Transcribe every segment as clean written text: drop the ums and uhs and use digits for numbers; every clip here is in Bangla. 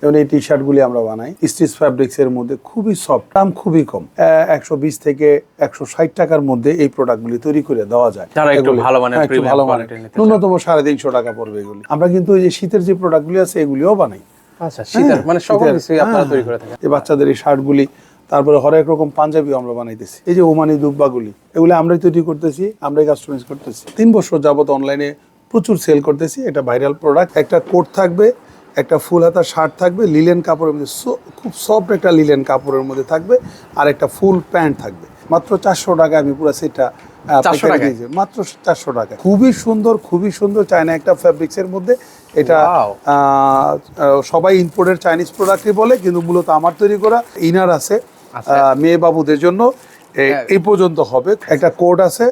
যেমন এই টি শার্টগুলি আমরা বানাই স্টিচ ফ্যাব্রিক্সের মধ্যে, খুবই সফট, দাম খুবই কম, 120 থেকে 160 টাকার মধ্যে এই প্রোডাক্টগুলি তৈরি করে দেওয়া যায়। একটু ভালো মানের ন্যূনতম 350 টাকা পড়বে এগুলি। আমরা কিন্তু এই যে শীতের যে প্রোডাক্টগুলি আছে এগুলিও বানাই। আচ্ছা, শীতের মানে সকল কিছু আপনারা তৈরি করে থাকেন। এই বাচ্চাদের এই শার্টগুলি, তারপরে হরেক রকম পাঞ্জাবিও আমরা বানাইতেছি। এই যে ওমানি দুব্বাগুলি, এগুলো আমরাই তৈরি করতেছি, আমরাই কাস্টমাইজ করতেছি। 3 বছর যাবত অনলাইনে প্রচুর সেল করতেছি। এটা ভাইরাল প্রোডাক্ট। একটা কোট থাকবে, একটা ফুল হাতা শার্ট থাকবে, লিলেন কাপড়ের মধ্যে, খুব সফট একটা লিলেন কাপড়ের মধ্যে থাকবে, আর একটা ফুল প্যান্ট থাকবে। মাত্র 400 টাকা আমি পুরো সেটটা মাত্র 400 টাকা। খুবই সুন্দর, খুবই সুন্দর চায়না একটা ফ্যাব্রিক্সের মধ্যে। এটা সবাই ইম্পোর্টেড চাইনিজ প্রোডাক্টই বলে, কিন্তু মূলত আমার তৈরি করা। ইনার আছে মেয়ে বাবুদের জন্য, এই পর্যন্ত হবে। একটা কোট আছে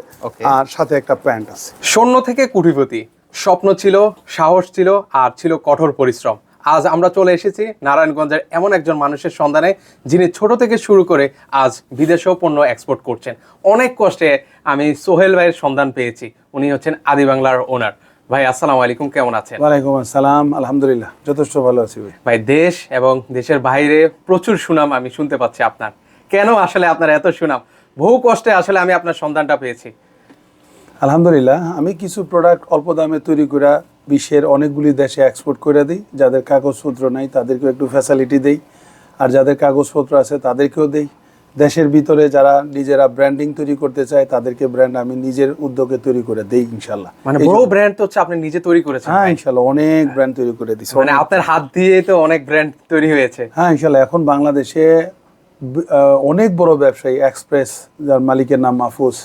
আর সাথে একটা প্যান্ট আছে। শূন্য থেকে কোটিপতি স্বপ্ন ছিল, সাহস ছিল, আর ছিল কঠোর পরিশ্রম। আজ আমরা চলে এসেছি নারায়ণগঞ্জের এমন একজন মানুষের সন্ধানে, যিনি ছোট থেকে শুরু করে আজ বিদেশেও পণ্য এক্সপোর্ট করছেন। অনেক কষ্টে আমি সোহেল ভাইয়ের সন্ধান পেয়েছি। উনি হচ্ছেন আদি বাংলার ওনার। ভাই আসসালামু আলাইকুম, কেমন আছেন? ওয়ালাইকুম আসসালাম, আলহামদুলিল্লাহ যথেষ্ট ভালো আছি ভাই। ভাই, দেশ এবং দেশের বাইরে প্রচুর সুনাম আমি শুনতে পাচ্ছি আপনার। কেন আসলে আপনার এত সুনাম? বহু কষ্টে আসলে আমি আপনার সন্ধানটা পেয়েছি। আলহামদুলিল্লাহ, আমি কিছু প্রোডাক্ট অল্প দামে তৈরি করে বিশ্বের অনেকগুলি দেশে এক্সপোর্ট করে দিই। যাদের কাগজপত্র নাই তাদেরকেও একটু ফ্যাসিলিটি দেই, আর যাদের কাগজপত্র আছে তাদেরকেও দেই। দেশের ভিতরে যারা নিজেরা ব্র্যান্ডিং তৈরি করতে চায় তাদেরকে ব্র্যান্ড আমি নিজের উদ্যোগে তৈরি করে দেই ইনশাল্লাহ। মানে বড় ব্র্যান্ড তো হচ্ছে আপনি নিজে তৈরি করেছেন? হ্যাঁ ইনশাল্লাহ, অনেক ব্র্যান্ড তৈরি করে দিচ্ছি। মানে আপনার হাত দিয়ে তো অনেক ব্র্যান্ড তৈরি হয়েছে। হ্যাঁ ইনশাল্লাহ, এখন বাংলাদেশে অনেক বড় ব্যবসায়ী, এক্সপ্রেস যার মালিকের নাম মাহফুজ,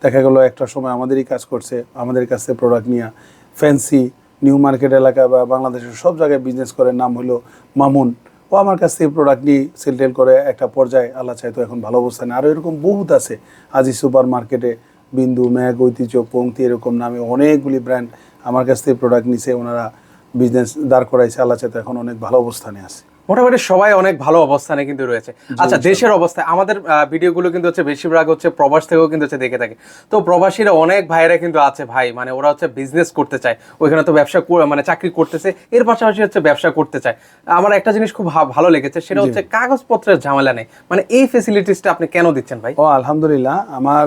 দেখা গেল একটা সময় আমাদেরই কাজ করছে, আমাদের কাছ থেকে প্রোডাক্ট নিয়ে। ফ্যান্সি নিউ মার্কেট এলাকা বা বাংলাদেশের সব জায়গায় বিজনেস করে, নাম হলো মামুন, ও আমার কাছ থেকে প্রোডাক্ট নিয়ে সেল করে একটা পর্যায়ে আল্লাহ চাইতো এখন ভালো অবস্থানে। আরও এরকম বহুত আছে। আজি সুপার মার্কেটে, বিন্দু, ম্যাগ, ঐতিহ্য, পংক্তি, এরকম নামে অনেকগুলি ব্র্যান্ড আমার কাছ থেকে প্রোডাক্ট নিছে, ওনারা বিজনেস দাঁড় করাইছে, আল্লাহ চাইতো এখন অনেক ভালো অবস্থানে আছে। মোটামুটি সবাই অনেক ভালো অবস্থানে কিন্তু রয়েছে। আচ্ছা, দেশের অবস্থা, আমাদের ভিডিওগুলো কিন্তু হচ্ছে বেশিরভাগ হচ্ছে প্রবাস থেকেও কিন্তু হচ্ছে দেখে থাকে। তো প্রবাসীরা অনেক ভাইরা কিন্তু আছে ভাই, মানে ওরা হচ্ছে বিজনেস করতে চায়, ওইখানে তো ব্যবসা মানে চাকরি করতেছে, এর পাশাপাশি হচ্ছে ব্যবসা করতে চায়। আমার একটা জিনিস খুব ভালো লেগেছে, সেটা হচ্ছে কাগজপত্রের ঝামেলা নেই। মানে এই ফেসিলিটিসটা আপনি কেন দিচ্ছেন ভাই? আলহামদুলিল্লাহ, আমার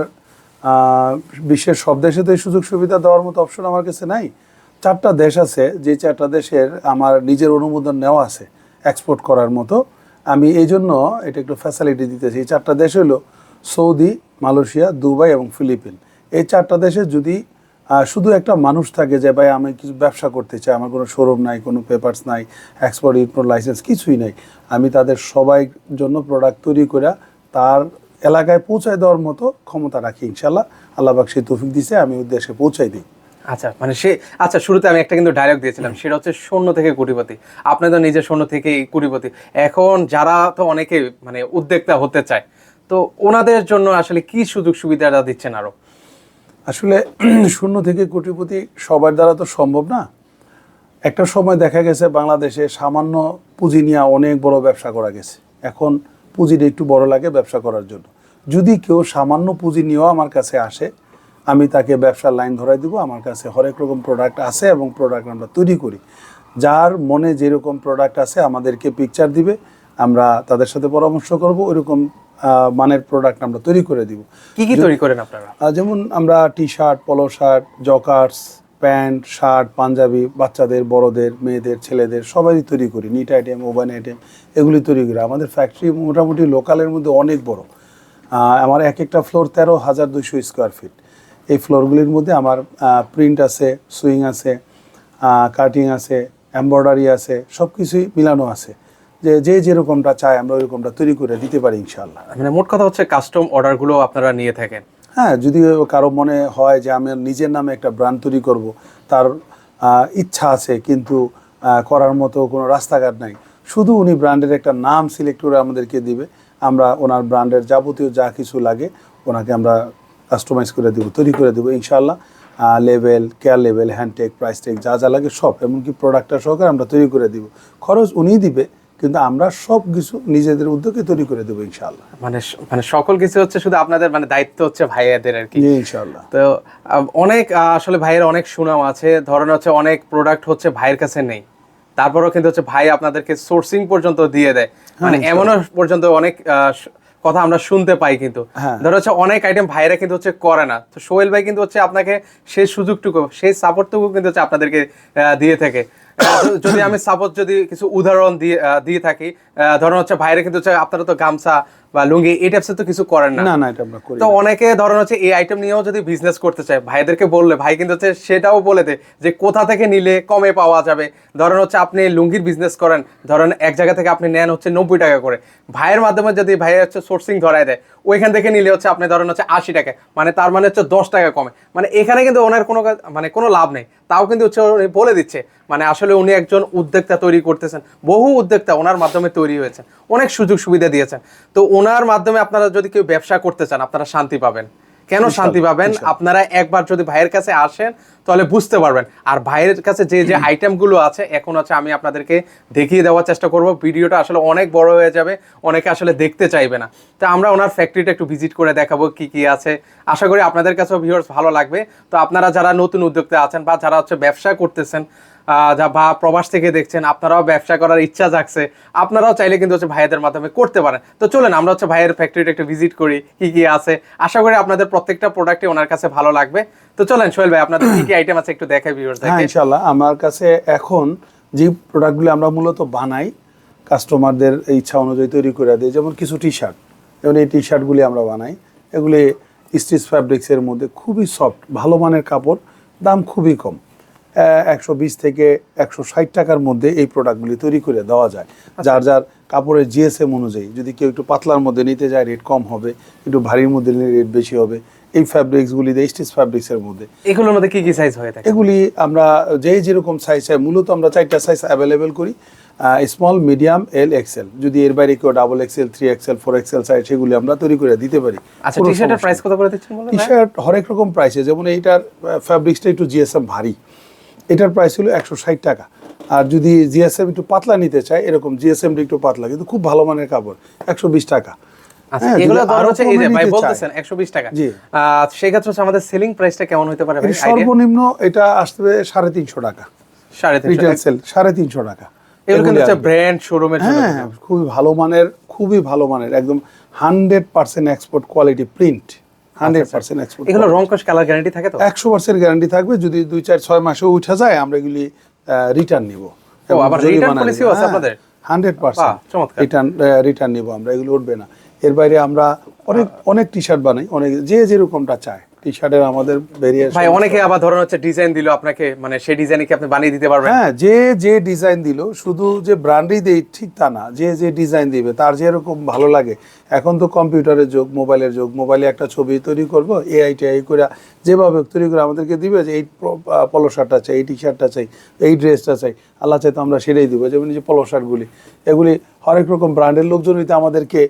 বিশ্বের সব দেশে তো এই সুযোগ সুবিধা দেওয়ার মতো অপশন আমার কাছে নাই। 4টা দেশ আছে, যে 4টা দেশের আমার নিজের অনুমোদন নেওয়া আছে এক্সপোর্ট করার মতো। আমি এই জন্য এটা একটু ফ্যাসিলিটি দিতেছি। 4টা দেশ হলো সৌদি, মালয়েশিয়া, দুবাই এবং ফিলিপিন। এই 4টা দেশে যদি শুধু একটা মানুষ থাকে যে ভাই আমি কিছু ব্যবসা করতে চাই, আমার কোনো শোরুম নাই, কোনো পেপারস নাই, এক্সপোর্ট ইম্পোর্ট লাইসেন্স কিছুই নাই, আমি তাদের সবাই জন্য প্রোডাক্ট তৈরি করে তার এলাকায় পৌঁছায় দেওয়ার মতো ক্ষমতা রাখি ইনশাল্লাহ। আল্লাহ পাক সেই তৌফিক দিয়েছে, আমি উদ্দেশ্যে পৌঁছাই দিই। আচ্ছা, মানে আচ্ছা, শুরুতে আমি একটা কিন্তু ডায়লগ দিয়েছিলাম, সেটা হচ্ছে শূন্য থেকে কোটিপতি। আপনি তো নিজে শূন্য থেকে কোটিপতি। এখন যারা তো অনেকে মানে উদ্যোক্তা হতে চায়, তো ওনাদের জন্য আসলে কি সুযোগ সুবিধাটা দিচ্ছেন আরো? আসলে শূন্য থেকে কোটিপতি সবার দ্বারা তো সম্ভব না। একটা সময় দেখা গেছে বাংলাদেশে সামান্য পুঁজি নিয়ে অনেক বড় ব্যবসা করা গেছে। এখন পুঁজিটা একটু বড় লাগে ব্যবসা করার জন্য। যদি কেউ সামান্য পুঁজি নিয়েও আমার কাছে আসে, আমি তাকে ব্যবসার লাইন ধরাই দিব। আমার কাছে হরেক রকম প্রোডাক্ট আছে এবং প্রোডাক্ট আমরা তৈরি করি। যার মনে যেরকম প্রোডাক্ট আছে আমাদেরকে পিকচার দিবে, আমরা তাদের সাথে পরামর্শ করব, ওইরকম মানের প্রোডাক্ট আমরা তৈরি করে দিব। কি কি তৈরি করেন আপনারা? যেমন আমরা T shirt, polo shirt, joggers, pant, shirt, panjabi, বাচ্চাদের, বড়দের, মেয়েদের, ছেলেদের সবারই তৈরি করি। নিট আইটেম, ওভান আইটেম এগুলি তৈরি করি। আমাদের ফ্যাক্টরি মোটামুটি লোকালের মধ্যে অনেক বড়। আমার একটা ফ্লোর 13,200 স্কোয়ার ফিট। এই ফ্লোরগুলির মধ্যে আমার প্রিন্ট আছে, সুইং আছে, কাটিং আছে, এমব্রয়ডারি আছে, সব কিছুই মিলানো আছে। যে যেরকমটা চায় আমরা ওইরকমটা তৈরি করে দিতে পারি ইনশাআল্লাহ। মানে মোট কথা হচ্ছে কাস্টম অর্ডারগুলো আপনারা নিয়ে থাকেন? হ্যাঁ, যদি কারো মনে হয় যে আমি নিজের নামে একটা ব্র্যান্ড তৈরি করব, তার ইচ্ছা আছে কিন্তু করার মতো কোনো রাস্তাঘাট নাই, শুধু উনি ব্র্যান্ডের একটা নাম সিলেক্ট করে আমাদেরকে দিবে, আমরা ওনার ব্র্যান্ডের যাবতীয় যা কিছু লাগে ওনাকে আমরা কাস্টমাইজ করে দেবো, তৈরি করে দেবো ইনশাআল্লাহ। লেভেল, কেয়ার লেভেল, হ্যান্ডটেক, প্রাইস টেক যা যা লাগে সব, এমনকি প্রোডাক্টটা সহকারে আমরা তৈরি করে দিব। খরচ উনিই দিবে, কিন্তু আমরা সব কিছু নিজেদের উদ্যোগে তৈরি করে দেবো ইনশাআল্লাহ। মানে সকল কিছু হচ্ছে শুধু আপনাদের মানে দায়িত্ব হচ্ছে ভাইয়াদের আর কি? ইনশাআল্লাহ। তো অনেক আসলে ভাইয়ের অনেক সুনাম আছে, ধরেন হচ্ছে অনেক প্রোডাক্ট হচ্ছে ভাইয়ের কাছে নেই, তারপরেও কিন্তু হচ্ছে ভাই আপনাদেরকে সোর্সিং পর্যন্ত দিয়ে দেয়, মানে এমনও পর্যন্ত অনেক কথা আমরা শুনতে পাই কিন্তু। ধরো হচ্ছে অনেক আইটেম ভাইরা কিন্তু হচ্ছে করে না, তো সোহেল ভাই কিন্তু হচ্ছে আপনাকে সেই সুযোগটুকু সেই সাপোর্টটুকু কিন্তু হচ্ছে আপনাদেরকে দিয়ে থাকে। যদি আমি সাপোজ যদি কিছু উদাহরণ দিয়ে থাকি, ধরুন হচ্ছে ভাইরা কিন্তু হচ্ছে আপনারা তো গামছা বা লুঙ্গি এই টাইপসের তো কিছু করেন না, না এটা আমরা করি তো অনেকে ধরুন হচ্ছে এই আইটেম নিয়েও যদি বিজনেস করতে চায় ভাইদেরকে বললে ভাই কিন্তু হচ্ছে সেটাও বলে দেয় যে কোথা থেকে নিলে কমে পাওয়া যাবে। ধরুন হচ্ছে আপনি লুঙ্গির বিজনেস করেন, ধরেন এক জায়গা থেকে আপনি নেন হচ্ছে 90 টাকা করে, ভাইয়ের মাধ্যমে যদি ভাইয়ের হচ্ছে সোর্সিং ধরায় দেয় ওইখান থেকে নিলে হচ্ছে আপনি ধরেন হচ্ছে 80 টাকা, মানে তার মানে হচ্ছে 10 টাকা কমে, মানে এখানে কিন্তু ওনার কোনো মানে কোনো লাভ নেই, তাও কিন্তু হচ্ছে উনি বলে দিচ্ছে, মানে আসলে উনি একজন উদ্যোক্তা তৈরি করতেছেন, বহু উদ্যোক্তা ওনার মাধ্যমে তৈরি হয়েছে, অনেক সুযোগ সুবিধা দিয়েছেন। তো ওনার মাধ্যমে আপনারা যদি কেউ ব্যবসা করতে চান আপনারা শান্তি পাবেন। কেন শান্তি পাবেন? আপনারা একবার যদি ভাইয়ের কাছে আসেন তাহলে বুঝতে পারবেন। আর ভাইয়ের কাছে যে যে আইটেমগুলো আছে এখন হচ্ছে আমি আপনাদেরকে দেখিয়ে দেওয়ার চেষ্টা করব, ভিডিওটা আসলে অনেক বড় হয়ে যাবে, অনেকে আসলে দেখতে চাইবে না, তো আমরা ওনার ফ্যাক্টরিটা একটু ভিজিট করে দেখাবো কি কি আছে, আশা করি আপনাদের কাছেও ভিউয়ার্স ভালো লাগবে। তো আপনারা যারা নতুন উদ্যোক্তা আছেন বা যারা হচ্ছে ব্যবসা করতেছেন বা প্রবাস থেকে দেখছেন, আপনারাও ব্যবসা করার ইচ্ছা জাগছে, আপনারাও চাইলে কিন্তু হচ্ছে ভাইয়াদের মাধ্যমে করতে পারেন। তো চলেন আমরা হচ্ছে ভাইয়ের ফ্যাক্টরিটা একটু ভিজিট করি, কি কি আছে, আশা করি আপনাদের প্রত্যেকটা প্রোডাক্টই ওনার কাছে ভালো লাগবে। তো চলেন সোহেল ভাই আপনাদের কি কি আইটেম আছে একটু দেখাই ভিউয়ারদেরকে। হ্যাঁ ইনশাআল্লাহ, আমার কাছে এখন যে প্রোডাক্টগুলো আমরা মূলত বানাই কাস্টমারদের ইচ্ছা অনুযায়ী তৈরি করে দিই, যেমন কিছু টি শার্ট, যেমন এই টি শার্টগুলি আমরা বানাই, এগুলি স্টিচ ফ্যাব্রিক্সের মধ্যে খুবই সফট, ভালো মানের কাপড়, দাম খুবই কম, 120 থেকে 160 টাকার মধ্যে এই প্রোডাক্টগুলি তৈরি করে দেওয়া যায়। যার যার কাপড়ের জিএসএম অনুযায়ী, যদি কেউ একটু পাতলার মধ্যে নিতে যায় রেট কম হবে, একটু ভারীর মধ্যে নিলে রেট বেশি হবে। এই ফ্যাব্রিক্সগুলি স্টিচ ফ্যাব্রিক্সের মধ্যে, এগুলোর মধ্যে কি কি সাইজ হয়ে থাকে? এগুলি আমরা যেরকম সাইজ চাই, মূলত আমরা 4টা সাইজ অ্যাভেলেবেল করি, স্মল, মিডিয়াম, এল, এক্সেল। যদি এর বাইরে কেউ double XL, 3XL, 4XL size সেগুলি আমরা তৈরি করে দিতে পারি। আচ্ছা, টি শার্টের প্রাইস কত করে দিচ্ছেন বলেন? টি শার্ট হরেক রকম প্রাইসে, যেমন এইটার ফ্যাব্রিক্সটা একটু জিএসএম ভারী, এটার প্রাইস হলো 160 টাকা। আর যদি জিএসএম একটু পাতলা নিতে চায়, এরকম জিএসএম একটু পাতলা কিন্তু খুব ভালো মানের কাপড়, 120 টাকা। আচ্ছা, এগুলো ধরুন হচ্ছে এই যে ভাই বলতেছেন 120 টাকা, সেই ক্ষেত্রে হচ্ছে আমাদের সেলিং প্রাইসটা কেমন হতে পারে ভাই? সর্বনিম্ন এটা আসবে 350 টাকা, 350 রিটেল সেল 350 টাকা। এগুলো কিন্তু হচ্ছে ব্র্যান্ড শোরুমের জন্য, হ্যাঁ খুবই ভালো মানের, খুবই ভালো মানের, একদম 100% এক্সপোর্ট কোয়ালিটি প্রিন্ট, 100% এক্সপোর্ট। এগুলো রং কস কালার গ্যারান্টি থাকে তো? 100% গ্যারান্টি থাকবে, যদি 2-4-6 মাসেও উঠে যায় আমরা এগুলি রিটার্ন নিব। ও আবার রিটার্ন পলিসিও আছে আপনাদের? 100% রিটার্ন নিব আমরা, এগুলো উঠবে না। এর বাইরে আমরা অনেক টি শার্ট বানাই, অনেক যে যেরকমটা চায় টি শার্টের আমাদের ভেরিয়েশন। ভাই অনেকে আবার ধরুন হচ্ছে ডিজাইন দিল আপনাকে, মানে সেই ডিজাইনে কি আপনি বানিয়ে দিতে পারবেন? হ্যাঁ, যে ডিজাইন দিল, শুধু যে ব্র্যান্ডই দেই ঠিক তা না, যে ডিজাইন দিবে তার যেরকম ভালো লাগে। এখন তো কম্পিউটারের যুগ, মোবাইলের যুগ, মোবাইলে একটা ছবি তৈরি করব, এআই করে যেভাবে তৈরি করে আমাদেরকে দিবে যে এই পলো শার্টটা চাই, এই টি শার্টটা চাই, এই ড্রেসটা চাই, আল্লাহ চাই তো আমরা সেটাই দিব। যেমন যে পলো শার্টগুলি, এগুলি হরেক রকম ব্র্যান্ডের লোকজনই তো আমাদেরকে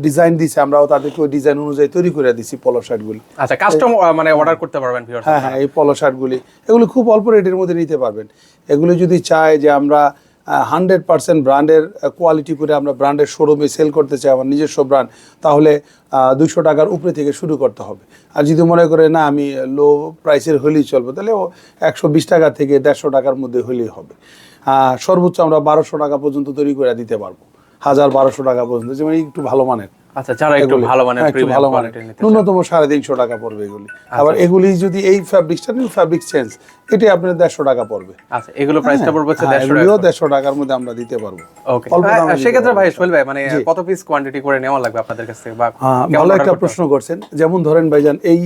ডিজাইন দিছে, আমরাও তাদেরকে ওই ডিজাইন অনুযায়ী তৈরি করে দিছি পলো শার্টগুলি। আচ্ছা, কাস্টম মানে অর্ডার করতে পারবেন ভিউয়ার্স? হ্যাঁ, এই পলো শার্টগুলি এগুলো খুব অল্প রেটের মধ্যে নিতে পারবেন। এগুলো যদি চায় যে আমরা 100% ব্র্যান্ডের কোয়ালিটি করে আমরা ব্র্যান্ডের শোরুমে সেল করতে চাই, আমার নিজস্ব ব্র্যান্ড, তাহলে 200 টাকার উপরে থেকে শুরু করতে হবে। আর যদি মনে করে না আমি লো প্রাইসের হলেই চলবে, তাহলে 120 টাকা থেকে 150 টাকার মধ্যে হলেই হবে। সর্বোচ্চ আমরা 1200 টাকা পর্যন্ত তৈরি করে দিতে পারবো, 1200 টাকা পর্যন্ত, যেমন একটু ভালো মানের। আচ্ছা, যারা একটু ভালো মানের প্রিমিয়াম কোয়ালিটির নিতে চায়, ন্যূনতম 350 টাকা পড়বে এগুলি। আবার এগুলি যদি এই ফ্যাব্রিক্সটা নিন, ফ্যাব্রিক চেঞ্জ, এটা আপনার 150 টাকা পড়বে। আচ্ছা, এগুলো প্রাইসটা পড়বে হচ্ছে 150 টাকা। 150 টাকার মধ্যে আমরা দিতে পারবো। ওকে, সেক্ষেত্রে ভাই সোহেল ভাই মানে কত পিস কোয়ান্টিটি করে নেওয়া লাগবে আপনাদের কাছ থেকে? বা ভালো একটা প্রশ্ন করছেন। যেমন ধরেন ভাইজান, এই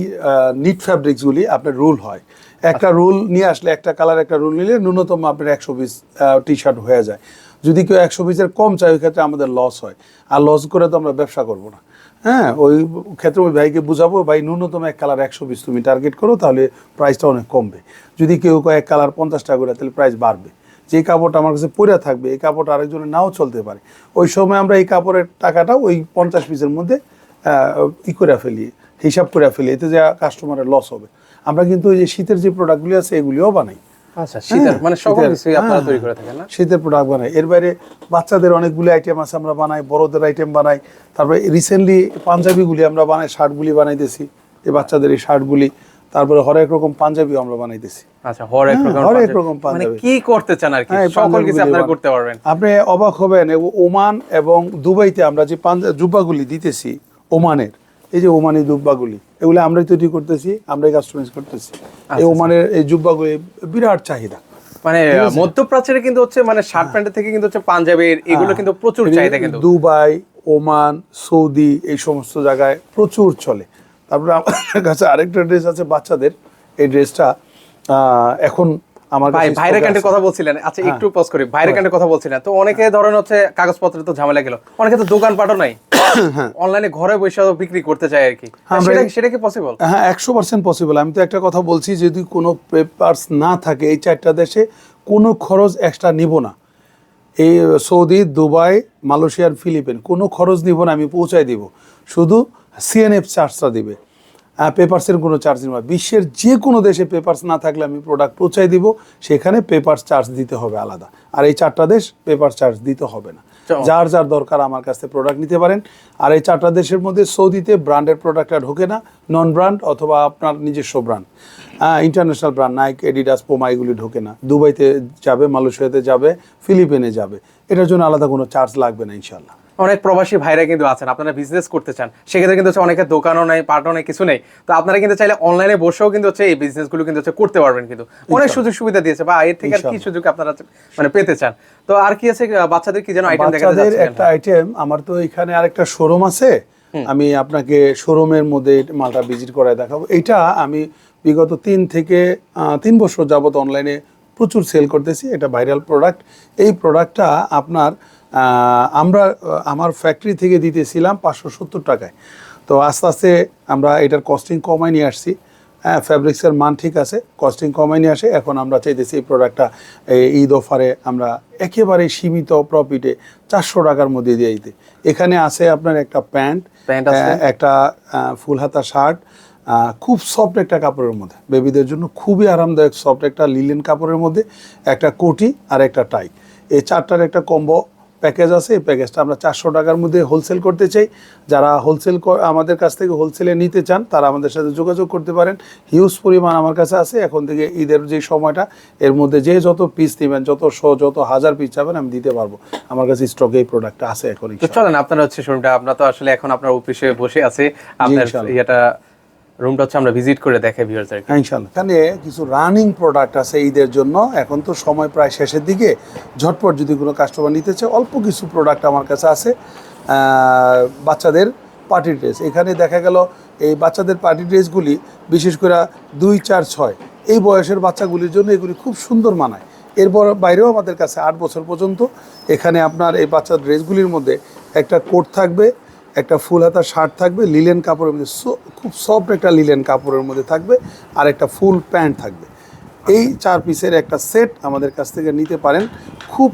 নিট ফ্যাব্রিক্স গুলি আপনার রুল হয়, একটা রুল নিয়ে আসলে, একটা কালার একটা রুল নিলে ন্যূনতম আপনার 100 পিস টি শার্ট হয়ে যায়। যদি কেউ 100 পিসের কম চায়, ওই ক্ষেত্রে আমাদের লস হয়, আর লস করে তো আমরা ব্যবসা করবো না। হ্যাঁ, ওই ক্ষেত্রে ওই ভাইকে বুঝাবো, ভাই ন্যূনতম এক কালার 100 পিস তুমি টার্গেট করো, তাহলে প্রাইসটা অনেক কমবে। যদি কেউ এক কালার 50 টাকা করে, তাহলে প্রাইস বাড়বে। যে কাপড়টা আমার কাছে পরে থাকবে, এই কাপড়টা আরেকজনের নাও চলতে পারে, ওই সময় আমরা এই কাপড়ের টাকাটা ওই 50 পিসের মধ্যে করে ফেলি, হিসাব করে ফেলি, এতে যে কাস্টমারের লস হবে। আমরা কিন্তু ওই যে শীতের যে প্রোডাক্টগুলি আছে এগুলিও বানাই। আচ্ছা, শীতের মানে সকল কিছুই আপনারা তৈরি করে থাকেন না? শীতের প্রোডাক্ট বানাই। এর বাইরে বাচ্চাদের অনেকগুলি আইটেম আছে আমরা বানাই, বড়দের আইটেম বানাই। তারপরে রিসেন্টলি পাঞ্জাবিগুলি আমরা বানাই, শার্টগুলি বানাইতেছি, এই বাচ্চাদের এই শার্টগুলি। তারপরে হরেক রকম পাঞ্জাবিও আমরা বানাইতেছি। আচ্ছা, হরেক রকম পাঞ্জাবি মানে কি করতে চান আর কি, হ্যাঁ, সকল কিছু পাঞ্জাবিগুলি আপনারা করতে পারবেন। আপনি অবাক হবেন, ওমান এবং দুবাইতে আমরা যে জুব্বাগুলি দিতেছি ওমানের, এই যে ওমানি জুব্বাগুলি, এগুলো আমরাই তৈরি করতেছি, আমরাই কাস্টমাইজ করতেছি। এই ওমানের এই জুব্বাগুলি বিরাট চাহিদা, মানে মধ্যপ্রাচ্যের কিন্তু হচ্ছে মানে শার্ট প্যান্টের থেকে কিন্তু হচ্ছে পাঞ্জাবির এগুলো কিন্তু প্রচুর চাহিদা কিন্তু। দুবাই, ওমান, সৌদি এই সমস্ত জায়গায় প্রচুর চলে। তারপরে আমার কাছে আরেকটা ড্রেস আছে বাচ্চাদের, এই ড্রেসটা এখন আমার ভাই কাছে ভাইরের stock কান্ডের আছে। কথা বলছিলেন, আচ্ছা একটু পজ করি, ভাইরের কান্ডের কথা বলছিলেন, তো অনেকে ধরেন হচ্ছে কাগজপত্রের তো ঝামেলা গেল, অনেকে তো দোকানপাটও নাই, অনলাইনে ঘরে বসে বিক্রি করতে চায় আর কি, সেটা কি পসিবল? হ্যাঁ, 100% পসিবল। আমি তো একটা কথা বলছি, যদি কোনো পেপারস না থাকে এই 4টা দেশে কোনো খরচ এক্সট্রা নিব না। এই সৌদি, দুবাই, মালয়েশিয়া, ফিলিপিন কোনো খরচ নিব না, আমি পৌঁছায় দিব, শুধু সিএনএফ চার্জটা দিবে, পেপারসের কোনো চার্জ নেব না। বিশ্বের যে কোনো দেশে পেপারস না থাকলে আমি প্রোডাক্ট পৌঁছায় দিব, সেখানে পেপারস চার্জ দিতে হবে আলাদা। আর এই 4টা দেশ পেপার চার্জ দিতে হবে না। যার যার দরকার আমার কাছ থেকে প্রোডাক্ট নিতে পারেন। আর এই 4টা দেশের মধ্যে সৌদিতে ব্র্যান্ডের প্রোডাক্টটা ঢোকে না, নন ব্র্যান্ড অথবা আপনার নিজস্ব brand, international brand Nike, Adidas, Puma এগুলি ঢোকে না। দুবাইতে যাবে, মালয়েশিয়াতে যাবে, ফিলিপিনে যাবে, এটার জন্য আলাদা কোনো চার্জ লাগবে না ইনশাল্লাহ। অনেক প্রবাসী ভাইরা কিন্তু আছেন, আপনারা বিজনেস করতে চান, সেক্ষেত্রে কিন্তু হচ্ছে অনেকের দোকানও নাই, পাটও নাই, কিছু নেই, তো আপনারা কিন্তু চাইলে অনলাইনে বসেও কিন্তু হচ্ছে এই বিজনেসগুলো কিন্তু হচ্ছে করতে পারবেন, কিন্তু অনেক সুযোগ সুবিধা দিয়েছে, বা এর থেকে আর কি সুযোগ আপনারা মানে পেতে চান। তো আর কি আছে, বাচ্চাদের কি যেন আইটেম দেখা যাচ্ছে? একটা আইটেম, আমার তো এখানে আরেকটা শোরুম আছে, আমি আপনাকে শোরুমের মধ্যে মালটা ভিজিট করায় দেখাবো। এটা আমি বিগত 3 বছর যাবত অনলাইনে প্রচুর সেল করতেছি। এটা ভাইরাল প্রোডাক্ট। এই প্রোডাক্টটা আপনার আমার ফ্যাক্টরি থেকে দিতেছিলাম 570 টাকায়। তো আস্তে আস্তে আমরা এটার কস্টিং কমাই নিয়ে আসছি। হ্যাঁ, ফ্যাব্রিক্সের মান ঠিক আছে, কস্টিং কমাই নিয়ে আসে। এখন আমরা চাইতেছি এই প্রোডাক্টটা ঈদ অফারে আমরা একেবারে সীমিত প্রফিটে 400 টাকার মধ্যে দিয়ে দিতে। এখানে আছে আপনার একটা প্যান্ট, একটা ফুল হাতা শার্ট, খুব সফট একটা কাপড়ের মধ্যে, বেবিদের জন্য খুবই আরামদায়ক সফট একটা লিলেন কাপড়ের মধ্যে, একটা কোটি আর একটা টাই, এই 4টার একটা কম্বো প্যাকেজ আছে। এই প্যাকেজটা আমরা 400 টাকার মধ্যে হোলসেল করতে চাই। যারা হোলসেল আমাদের কাছ থেকে হোলসেলে নিতে চান তারা আমাদের সাথে যোগাযোগ করতে পারেন। হিউজ পরিমাণ আমার কাছে আছে। এখন থেকে ঈদের যে সময়টা, এর মধ্যে যে যত পিস নেবেন, যত হাজার পিস চাবেন আমি দিতে পারবো। আমার কাছে স্টকে এই প্রোডাক্টটা আছে এখন। চলেন, আপনারা হচ্ছে শোরুমটা, আমরা তো আসলে এখন আপনার অফিসে বসে আছি, আপনার এটা রুমটা হচ্ছে আমরা ভিজিট করে দেখাই ভিউয়ারদেরকে। ইনশাআল্লাহ। এখানে কিছু রানিং প্রোডাক্ট আছে ঈদের জন্য। এখন তো সময় প্রায় শেষের দিকে, ঝটপট যদি কোনো কাস্টমার নিতে চায়, অল্প কিছু প্রোডাক্ট আমার কাছে আছে। বাচ্চাদের পার্টি ড্রেস, এখানে দেখা গেল এই বাচ্চাদের পার্টি ড্রেসগুলি বিশেষ করে 2, 4, 6 এই বয়সের বাচ্চাগুলির জন্য এগুলি খুব সুন্দর মানায়। এরপর বাইরেও আমাদের কাছে 8 বছর পর্যন্ত এখানে আপনার এই বাচ্চার ড্রেসগুলির মধ্যে একটা কোট থাকবে, একটা ফুল হাতা শার্ট থাকবে, লিলেন কাপড়ের মধ্যে, খুব সফট একটা লিলেন কাপড়ের মধ্যে থাকবে, আর একটা ফুল প্যান্ট থাকবে। এই 4 পিসের একটা সেট আমাদের কাছ থেকে নিতে পারেন, খুব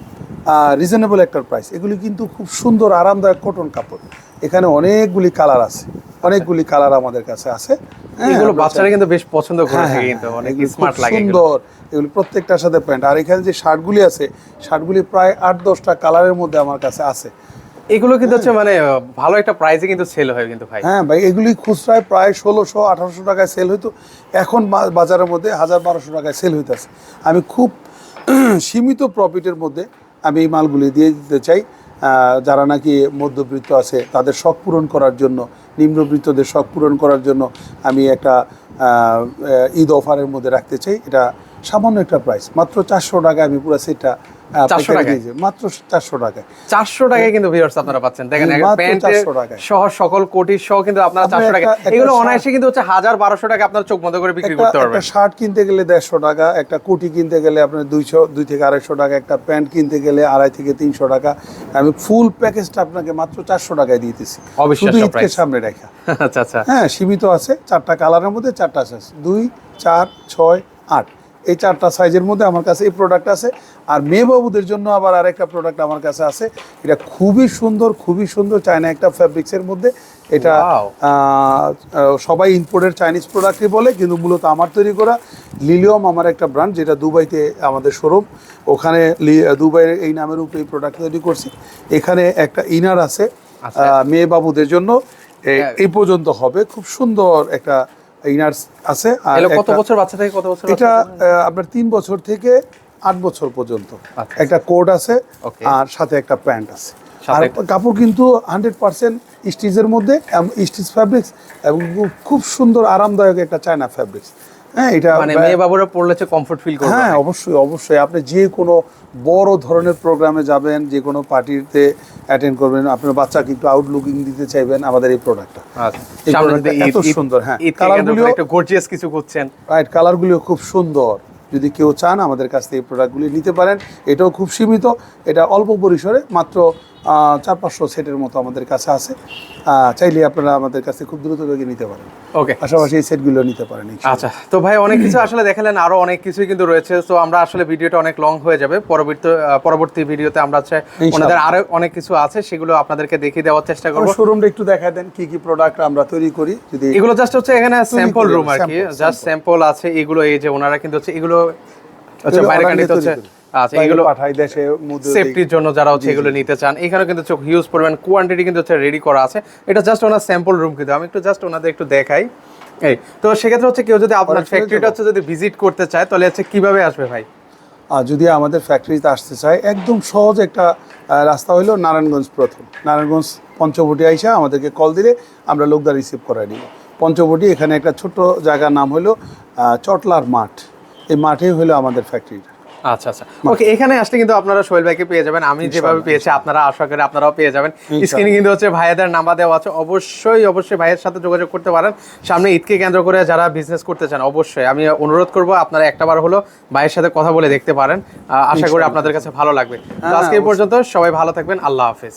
রিজনেবল একটা প্রাইস। এগুলি কিন্তু খুব সুন্দর আরামদায়ক কটন কাপড়। এখানে অনেকগুলি কালার আছে, অনেকগুলি কালার আমাদের কাছে আছে। এগুলো বাচ্চারা কিন্তু বেশ পছন্দ করে থাকে, কিন্তু অনেক স্মার্ট লাগে, সুন্দর। এগুলি প্রত্যেকটার সাথে প্যান্ট। আর এখানে যে শার্টগুলি আছে, শার্টগুলি প্রায় 8-10টা কালারের মধ্যে আমার কাছে আছে। এগুলো কিন্তু হচ্ছে মানে ভালো একটা প্রাইসে কিন্তু সেল হয় কিন্তু ভাই। হ্যাঁ ভাই, এগুলি খুচরায় প্রায় 1600-1800 টাকায় সেল হইতো, এখন বাজারের মধ্যে 1000-1200 টাকায় সেল হইতেছে। আমি খুব সীমিত প্রফিটের মধ্যে আমি এই মালগুলি দিয়ে দিতে চাই। যারা নাকি মধ্যবিত্ত আছে তাদের শখ পূরণ করার জন্য, নিম্নবিত্তদের শখ পূরণ করার জন্য আমি একটা ঈদ অফারের মধ্যে রাখতে চাই। এটা সামান্য একটা প্রাইস, মাত্র 400 টাকায় আমি পুরো সেটটা মাত্র 400 টাকায়। 400 টাকায় কিন্তু ভিউয়ার্স আপনারা পাচ্ছেন। দেখেন প্যান্ট সহ সকল কোটি সহ কিন্তু আপনারা 400 টাকা, এগুলো অনায়াসে কিন্তু হচ্ছে 1000-1200 টাকা আপনারা চোখ বন্ধ করে বিক্রি করতে পারবেন। একটা শার্ট কিনতে গেলে 150 টাকা, একটা কোটি কিনতে গেলে আপনার 2 থেকে 250 টাকা, একটা প্যান্ট কিনতে গেলে 250 থেকে 300 টাকা। আমি ফুল প্যাকেজটা আপনাকে মাত্র 400 টাকায় দিতেছি, শুধু ঈদকে সামনে রেখা। আচ্ছা আচ্ছা, হ্যাঁ, সীমিত আছে। 4টা কালারের মধ্যে 4টা সাইজ, 2, 4, 6, 8 এই 4টা সাইজের মধ্যে আমার কাছে এই প্রোডাক্ট আছে। আর মেয়ে বাবুদের জন্য আবার আরেকটা প্রোডাক্ট আমার কাছে আছে। এটা খুবই সুন্দর চায়না একটা ফ্যাব্রিক্সের মধ্যে। এটা সবাই ইম্পোর্টেড চাইনিজ প্রোডাক্টই বলে, কিন্তু মূলত আমার তৈরি করা। লিলিয়ম আমার একটা ব্র্যান্ড, যেটা দুবাইতে আমাদের শোরুম, ওখানে দুবাইয়ের এই নামের উপরে এই প্রোডাক্ট তৈরি করছি। এখানে একটা ইনার আছে মেয়ে বাবুদের জন্য, এই পর্যন্ত হবে, খুব সুন্দর একটা ইনার্স আছে। আর এগুলো কত একটা- বছর বাচ্চা থেকে কত বছর এটা বাচ্চা? আপনার 3 বছর থেকে 8 বছর পর্যন্ত আচ্ছা। একটা কোট আছে Okay. আর সাথে একটা প্যান্ট আছে। সাথে আর একটা- কাপড় কিন্তু 100% স্টিচের মধ্যে স্টিচ ফ্যাব্রিক্স এবং খুব সুন্দর আরামদায়ক একটা চায়না ফ্যাব্রিক্স। হ্যাঁ, এটা মানে মেয়ে বাবুরা পড়লে কমফোর্ট ফিল করবে। হ্যাঁ, অবশ্যই অবশ্যই। আপনি যে কোনো বড় ধরনের প্রোগ্রামে যাবেন, যে কোনো পার্টিতে অ্যাটেন্ড করবেন, আপনার বাচ্চাকে একটু আউটলুকিং দিতে চাইবেন, আমাদের এই প্রোডাক্টটা আচ্ছা এই সামনে প্রোডাক্টটা যদি এত সুন্দর। হ্যাঁ, কালারগুলো কালারগুলো একটু গর্জিয়াস কিছু করছেন। রাইট, কালারগুলো খুব সুন্দর। যদি কেউ চান আমাদের কাছ থেকে এই প্রোডাক্টগুলি নিতে পারেন। এটাও খুব সীমিত, এটা অল্প পরিসরে মাত্র 400-500 সেটের মতো আমাদের কাছে আছে। চাইলে আপনারা আমাদের কাছে খুব দ্রুত বেগে নিতে পারেন, ওকে পাশাপাশি এই সেটগুলো নিতে পারেন। আচ্ছা, তো ভাই অনেক কিছু আসলে দেখালেন, আরো অনেক কিছুই কিন্তু রয়েছে। তো আমরা আসলে ভিডিওটা অনেক লং হয়ে যাবে, পরবর্তী ভিডিওতে আমরা হচ্ছে ওনাদের আরো অনেক কিছু আছে সেগুলো আপনাদেরকে দেখিয়ে দেওয়ার চেষ্টা করব। শোরুমটা একটু দেখায় দেন কি কি প্রোডাক্ট আমরা তৈরি করি। যদি এগুলো জাস্ট হচ্ছে এখানে স্যাম্পল করি, রুম আর কি, sample, জাস্ট স্যাম্পল আছে। এগুলো এই যে ওনারা কিন্তু হচ্ছে এগুলো হচ্ছে এগুলো বাইরে order কান্ডিতে নিয়ে হচ্ছে তৈরি করি। আচ্ছা বাইরে এগুলো পাঠাই দেশে মধ্যে সেফটির জন্য যারা হচ্ছে এগুলো নিতে চান, এখানে কিন্তু হিউজ পরিমাণ কোয়ান্টিটি কিন্তু হচ্ছে রেডি করা আছে। এটা জাস্ট ওনার স্যাম্পল রুম, কিন্তু আমি একটু জাস্ট ওনাদের একটু দেখাই। এই তো সেক্ষেত্রে হচ্ছে কেউ যদি আপনার চলে ফ্যাক্টরিটা যাবো। হচ্ছে যদি ভিজিট করতে চায় তাহলে হচ্ছে কিভাবে আসবে ভাই? আর যদি আমাদের ফ্যাক্টরিতে আসতে চায়, একদম সহজ একটা রাস্তা হলো নারায়ণগঞ্জ। প্রথম নারায়ণগঞ্জ পঞ্চবটি আইসা আমাদেরকে কল দিলে আমরা লোকদা রিসিভ করাই দিব। পঞ্চবটি এখানে একটা ছোট্ট জায়গার নাম হলো চটলার মাঠ। এই মাঠেই হলো আমাদের ফ্যাক্টরি। আচ্ছা আচ্ছা, ওকে। এখানে আসলে কিন্তু আপনারা সোহেল ভাইকে পেয়ে যাবেন, আমি যেভাবে পেয়েছি আপনারা আশা করি আপনারাও পেয়ে যাবেন। স্ক্রিনে কিন্তু হচ্ছে ভাইয়াদের নাম্বার দেওয়া আছে, অবশ্যই অবশ্যই ভাইয়ের সাথে যোগাযোগ করতে পারেন। সামনে ঈদকে কেন্দ্র করে যারা বিজনেস করতে চান অবশ্যই আমি অনুরোধ করব আপনারা একটাবার হলো ভাইয়ের সাথে কথা বলে দেখতে পারেন। আশা করি আপনাদের কাছে ভালো লাগবে। তো আজকে এই পর্যন্ত, সবাই ভালো থাকবেন, আল্লাহ হাফেজ।